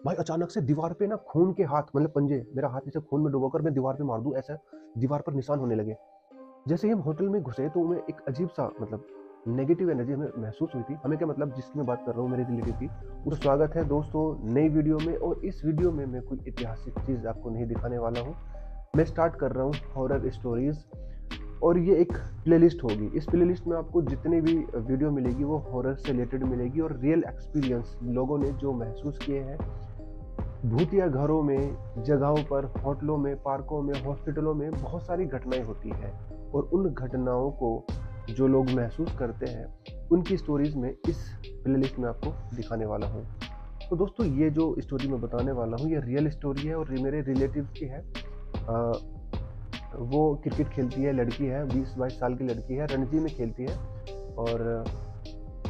भाई अचानक से दीवार पे ना खून के हाथ, मतलब पंजे, मेरा हाथ इसे खून में डुबोकर मैं दीवार पे मार दूं, ऐसा दीवार पर निशान होने लगे। जैसे ही हम होटल में घुसे तो हमें एक अजीब सा, मतलब नेगेटिव एनर्जी हमें महसूस हुई थी। हमें क्या, मतलब जिसकी मैं बात कर रहा हूँ मेरे रिलेटिव की। तो स्वागत है दोस्तों नई वीडियो में, और इस वीडियो में मैं कोई ऐतिहासिक चीज़ आपको नहीं दिखाने वाला हूँ। मैं स्टार्ट कर रहा हूँ हॉरर स्टोरीज, और ये एक प्लेलिस्ट होगी। इस प्लेलिस्ट में आपको जितनी भी वीडियो मिलेगी वो हॉरर से रिलेटेड मिलेगी, और रियल एक्सपीरियंस लोगों ने जो महसूस किए हैं भूतिया घरों में, जगहों पर, होटलों में, पार्कों में, हॉस्पिटलों में बहुत सारी घटनाएं होती हैं, और उन घटनाओं को जो लोग महसूस करते हैं उनकी स्टोरीज में इस प्लेलिस्ट में आपको दिखाने वाला हूँ। तो दोस्तों ये जो स्टोरी मैं बताने वाला हूँ ये रियल स्टोरी है, और ये मेरे रिलेटिव की है। आ, वो क्रिकेट खेलती है, लड़की है, 20-22 साल की लड़की है, रणजी में खेलती है। और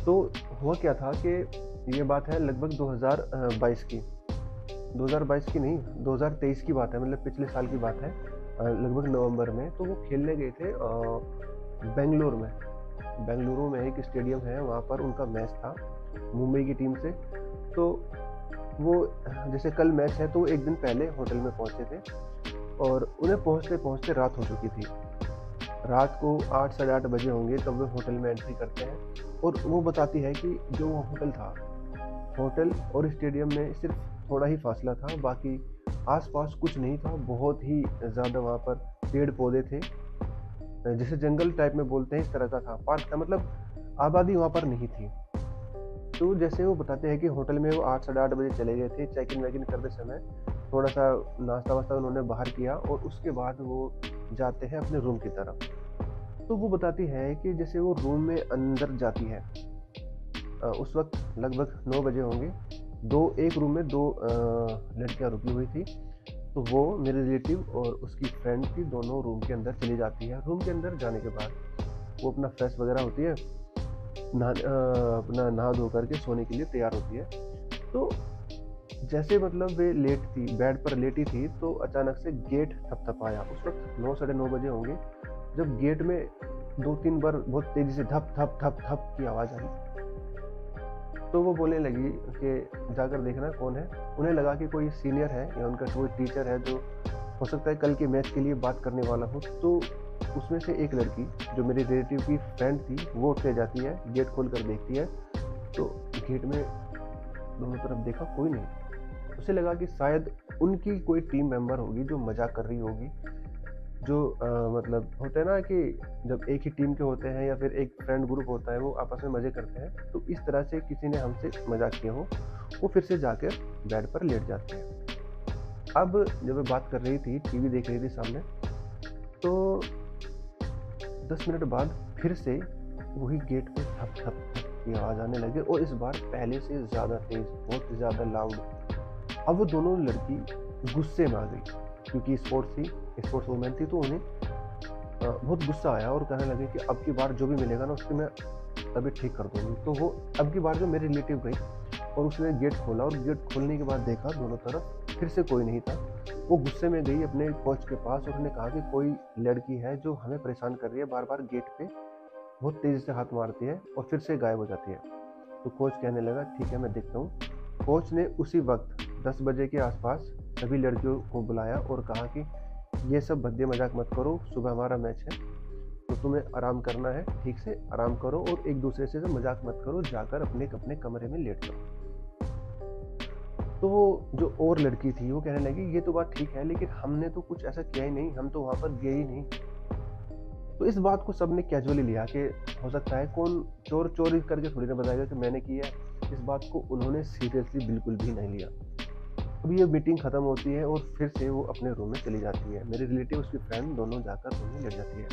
तो हुआ क्या था कि ये बात है लगभग 2022 की, 2022 की नहीं, 2023 की बात है, मतलब पिछले साल की बात है। लगभग नवंबर में तो वो खेलने गए थे बेंगलोर में। बेंगलुरु में एक स्टेडियम है, वहाँ पर उनका मैच था मुंबई की टीम से। तो वो, जैसे कल मैच है तो एक दिन पहले होटल में पहुंचे थे, और उन्हें पहुंचते पहुंचते रात हो चुकी थी। रात को 8 साढ़े 8 बजे होंगे तब वो होटल में एंट्री करते हैं। और वो बताती है कि जो वो होटल था, होटल और स्टेडियम में सिर्फ थोड़ा ही फासला था, बाकी आसपास कुछ नहीं था। बहुत ही ज़्यादा वहाँ पर पेड़ पौधे थे, जैसे जंगल टाइप में बोलते हैं, इस तरह का था, पार्क था, मतलब आबादी वहाँ पर नहीं थी। तो जैसे वो बताते हैं कि होटल में वो 8 साढ़े 8 बजे चले गए थे, चेक इन वेक इन करते समय थोड़ा सा नाश्ता वास्ता उन्होंने बाहर किया, और उसके बाद वो जाते हैं अपने रूम की तरफ। तो वो बताती है कि जैसे वो रूम में अंदर जाती है, उस वक्त लगभग 9 बजे होंगे। एक रूम में दो लड़कियां रुकी हुई थी। तो वो मेरे रिलेटिव और उसकी फ्रेंड थी, दोनों रूम के अंदर चली जाती है। रूम के अंदर जाने के बाद वो अपना फ्रेश वगैरह होती है, अपना नहा धो करके सोने के लिए तैयार होती है। तो जैसे मतलब वे लेट थी, बेड पर लेटी थी, तो अचानक से गेट थपथपाया। उस वक्त 9 साढ़े 9 बजे होंगे, जब गेट में 2-3 बार बहुत तेजी से धप धप धप धप की आवाज़ आई। तो वो बोलने लगी कि जाकर देखना कौन है। उन्हें लगा कि कोई सीनियर है या उनका कोई टीचर है, जो हो सकता है कल के मैच के लिए बात करने वाला हो। तो उसमें से एक लड़की जो मेरी रिलेटिव की फ्रेंड थी वो उठ के जाती है, गेट खोल कर देखती है। तो गेट में दोनों तरफ देखा, कोई नहीं। उसे लगा कि शायद उनकी कोई टीम मेंबर होगी जो मजाक कर रही होगी। जो मतलब होता है ना कि जब एक ही टीम के होते हैं या फिर एक फ्रेंड ग्रुप होता है, वो आपस में मजे करते हैं, तो इस तरह से किसी ने हमसे मजाक किया हो। वो फिर से जाकर बेड पर लेट जाते हैं। अब जब मैं बात कर रही थी, टीवी देख रही थी सामने, तो 10 मिनट बाद फिर से वही गेट पे थप थप थप की आवाज आने लगे, और इस बार पहले से ज्यादा तेज, बहुत ज्यादा लाउड। अब वो दोनों लड़की गुस्से में आ गई, क्योंकि स्पोर्ट्स वूमेन थी, तो उन्हें बहुत गुस्सा आया, और कहने लगे कि अब की बार जो भी मिलेगा ना उसकी मैं तबीयत ठीक कर दूंगी। तो वो अब की बार जो मेरे रिलेटिव गई, और उसने गेट खोला, और गेट खोलने के बाद देखा दोनों तरफ फिर से कोई नहीं था। वो गुस्से में गई अपने कोच के पास, और उन्होंने कहा कि कोई लड़की है जो हमें परेशान कर रही है, बार बार गेट पे बहुत तेजी से हाथ मारती है और फिर से गायब हो जाती है। तो कोच कहने लगा ठीक है मैं देखता हूँ। कोच ने उसी वक्त 10 बजे के आसपास सभी लड़कियों को बुलाया और कहा कि ये सब भद्दे मजाक मत करो, सुबह हमारा मैच है, तो तुम्हें आराम करना है, ठीक से आराम करो, और एक दूसरे से मजाक मत करो, जाकर अपने अपने कमरे में लेट जाओ। तो वो जो और लड़की थी वो कहने लगी ये तो बात ठीक है, लेकिन हमने तो कुछ ऐसा किया ही नहीं, हम तो वहां पर गए ही नहीं। तो इस बात को सबने कैजुअली लिया कि हो सकता है कौन चोर चोरी करके थोड़ी ना बताएगा कि मैंने किया। इस बात को उन्होंने सीरियसली बिल्कुल भी नहीं लिया। अब ये मीटिंग खत्म होती है और फिर से वो अपने रूम में चली जाती है। मेरे रिलेटिव उसकी फ्रेंड दोनों जाकर रूम में लेट जाती है।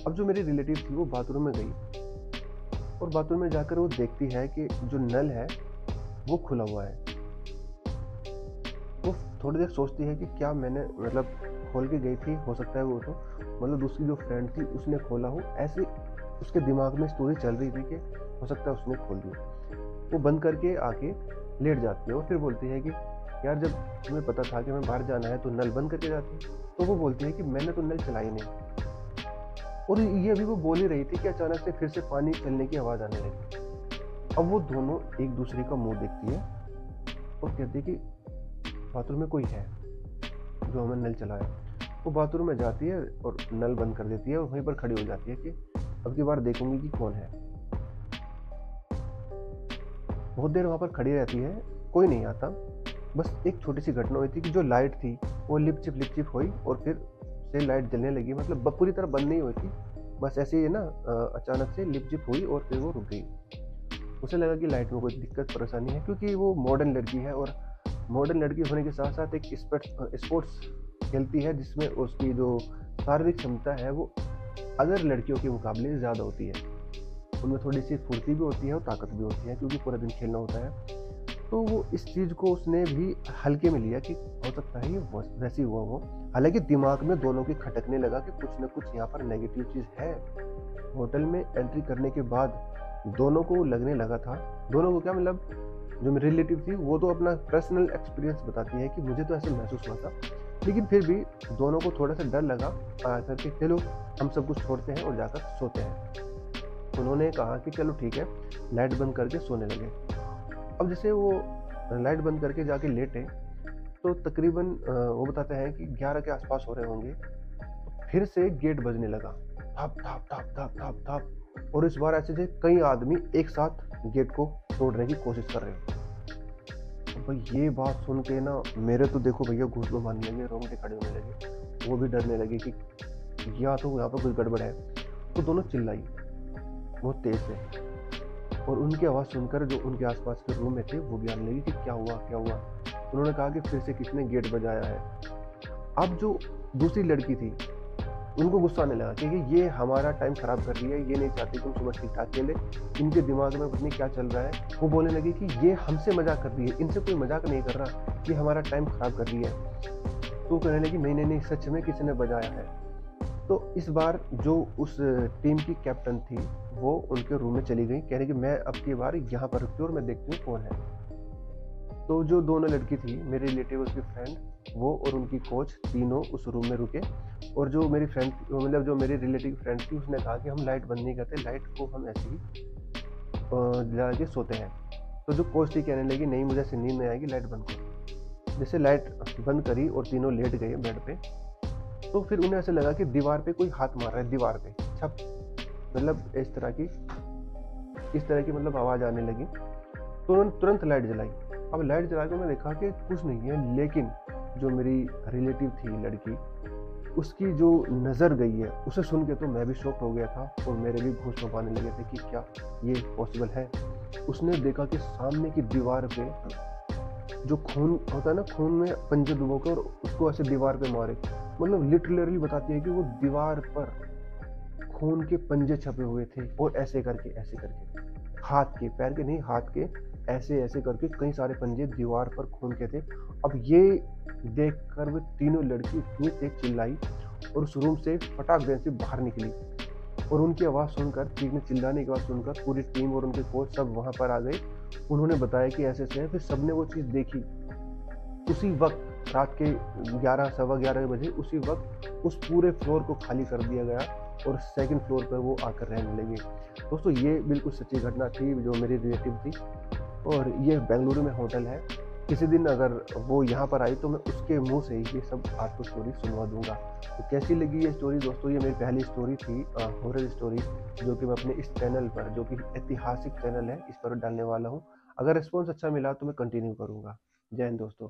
अब जो मेरी रिलेटिव थी वो बाथरूम में गई, और बाथरूम में जाकर वो देखती है कि जो नल है वो खुला हुआ है। वो थोड़ी देर सोचती है कि क्या मैंने मतलब खोल के गई थी, हो सकता है वो तो मतलब उसकी जो फ्रेंड थी उसने खोला हो, ऐसे उसके दिमाग में स्टोरी चल रही थी कि हो सकता है उसने खोल दी। वो बंद करके आके लेट जाती है, और फिर बोलती है कि यार जब तुम्हें पता था कि मैं बाहर जाना है तो नल बंद करके जाती। तो वो बोलती है कि मैंने तो नल चलाई नहीं। और ये अभी वो बोल ही रही थी कि अचानक से फिर से पानी चलने की आवाज़ आने लगी। अब वो दोनों एक दूसरे का मुंह देखती है, और कहती है कि बाथरूम में कोई है, जो हमें नल चलाया। वो बाथरूम में जाती है और नल बंद कर देती है और वहीं पर खड़ी हो जाती है कि अब की बार देखूंगी कि कौन है। बहुत देर वहाँ पर खड़ी रहती है, कोई नहीं आता। बस एक छोटी सी घटना हुई थी कि जो लाइट थी वो लिप चिप हुई और फिर से लाइट जलने लगी, मतलब पूरी तरह बंद नहीं हुई थी, बस ऐसे ही ना अचानक से लिप चिप हुई और फिर वो रुक गई। उसे लगा कि लाइट में कोई दिक्कत परेशानी है, क्योंकि वो मॉडर्न लड़की है और मॉडर्न लड़की होने के साथ साथ एक स्पोर्ट्स खेलती है, जिसमें उसकी जो शारीरिक क्षमता है वो अदर लड़कियों के मुकाबले ज़्यादा होती है। उनमें थोड़ी सी फुर्ती भी होती है और ताकत भी होती है, क्योंकि पूरा दिन खेलना होता है। तो वो इस चीज़ को उसने भी हल्के में लिया कि हो सकता है ये वैसी हुआ हो। हालांकि दिमाग में दोनों के खटकने लगा कि कुछ न कुछ यहाँ पर नेगेटिव चीज़ है। होटल में एंट्री करने के बाद दोनों को लगने लगा था, दोनों को क्या मतलब, जो मेरी रिलेटिव थी वो तो अपना पर्सनल एक्सपीरियंस बताती है कि मुझे तो ऐसे महसूस हुआ था, लेकिन फिर भी दोनों को थोड़ा सा डर लगा आकर के चलो हम सब कुछ छोड़ते हैं और जाकर सोते हैं। उन्होंने कहा कि चलो ठीक है, लाइट बंद करके सोने लगे। अब जैसे वो लाइट बंद करके जाके लेटे तो तकरीबन वो बताते हैं कि 11 के आसपास हो रहे होंगे। फिर से गेट बजने लगा, थप थप थप थप थप थप, और इस बार ऐसे थे कई आदमी एक साथ गेट को तोड़ने की कोशिश कर रहे हैं। तो भाई ये बात सुन के ना मेरे तो देखो भैया घुटनों मारने लगे, रोंगटे खड़े होने लगे, वो भी डरने लगे कि या तो यहाँ पर कुछ गड़बड़ है। तो दोनों चिल्लाई बहुत तेज से, और उनकी आवाज़ सुनकर जो उनके आसपास के रूम में थे वो भी आने लगे कि क्या हुआ क्या हुआ। उन्होंने कहा कि फिर से किसने गेट बजाया है। अब जो दूसरी लड़की थी उनको गुस्सा आने लगा कि ये हमारा टाइम खराब कर रही है, ये नहीं चाहती कि हम सुबह ठीक ठाक खेले, इनके दिमाग में पता नहीं क्या चल रहा है। वो बोलने लगी कि ये हमसे मजाक कर रही है, इनसे कोई मजाक नहीं कर रहा, ये हमारा टाइम खराब कर रही है। तो कहने लगी नहीं नहीं नहीं, सच में किसी ने बजाया है। तो इस बार जो उस टीम की कैप्टन थी वो उनके रूम में चली गई, कह रही कि मैं अब की बार यहाँ पर रुकती हूँ और मैं देखती हूँ कौन है। तो जो दोनों लड़की थी, मेरे रिलेटिव, उसकी फ्रेंड, वो और उनकी कोच तीनों उस रूम में रुके। और जो मेरी फ्रेंड मतलब जो मेरी रिलेटिव फ्रेंड थी उसने कहा कि हम लाइट बंद नहीं करते, लाइट को हम ऐसे ही जला के सोते हैं। तो जो कोच थी कहने लगी नहीं मुझे ऐसे नींद नहीं आएगी, लाइट बंद करो। जैसे लाइट बंद करी और तीनों लेट गए बेड पे, तो फिर उन्हें ऐसे लगा कि दीवार पे कोई हाथ मार रहा है, दीवार पे छप, मतलब इस तरह की मतलब आवाज़ आने लगी। तो उन्होंने तुरंत लाइट जलाई। अब लाइट जला के उन्होंने देखा कि कुछ नहीं है, लेकिन जो मेरी रिलेटिव थी लड़की, उसकी जो नज़र गई है उसे सुन के तो मैं भी शॉक हो गया था और मेरे भी घूंस आने लगे थे कि क्या ये पॉसिबल है। उसने देखा कि सामने की दीवार पे जो खून होता है ना, खून में पंजे डुबो के और उसको ऐसे दीवार पे मारे, मतलब लिटरली बताती है कि वो दीवार पर खून के पंजे छपे हुए थे और ऐसे करके हाथ के, पैर के नहीं, हाथ के ऐसे ऐसे करके कई सारे पंजे दीवार पर खून के थे। अब ये देखकर वो तीनों लड़की इतनी तेज चिल्लाई और उस रूम से फटाक देने से बाहर निकली। और उनकी आवाज़ सुनकर, चीखने चिल्लाने की आवाज़ सुनकर पूरी टीम और उनके कोच सब वहाँ पर आ गए। उन्होंने बताया कि ऐसे ऐसे है, फिर सबने वो चीज़ देखी। उसी वक्त रात के 11 सवा 11 बजे उसी वक्त उस पूरे फ्लोर को खाली कर दिया गया और सेकंड फ्लोर पर वो आकर रहने लगे। दोस्तों ये बिल्कुल सच्ची घटना थी जो मेरी रिलेटिव थी, और ये बेंगलुरु में होटल है। किसी दिन अगर वो यहाँ पर आई तो मैं उसके मुंह से ये सब आपको स्टोरी सुनवा दूंगा। तो कैसी लगी ये स्टोरी दोस्तों? ये मेरी पहली स्टोरी थी, हॉरर स्टोरी, जो कि मैं अपने इस चैनल पर, जो कि ऐतिहासिक चैनल है, इस पर डालने वाला हूँ। अगर रिस्पॉन्स अच्छा मिला तो मैं कंटिन्यू करूँगा। जय हिंद दोस्तों।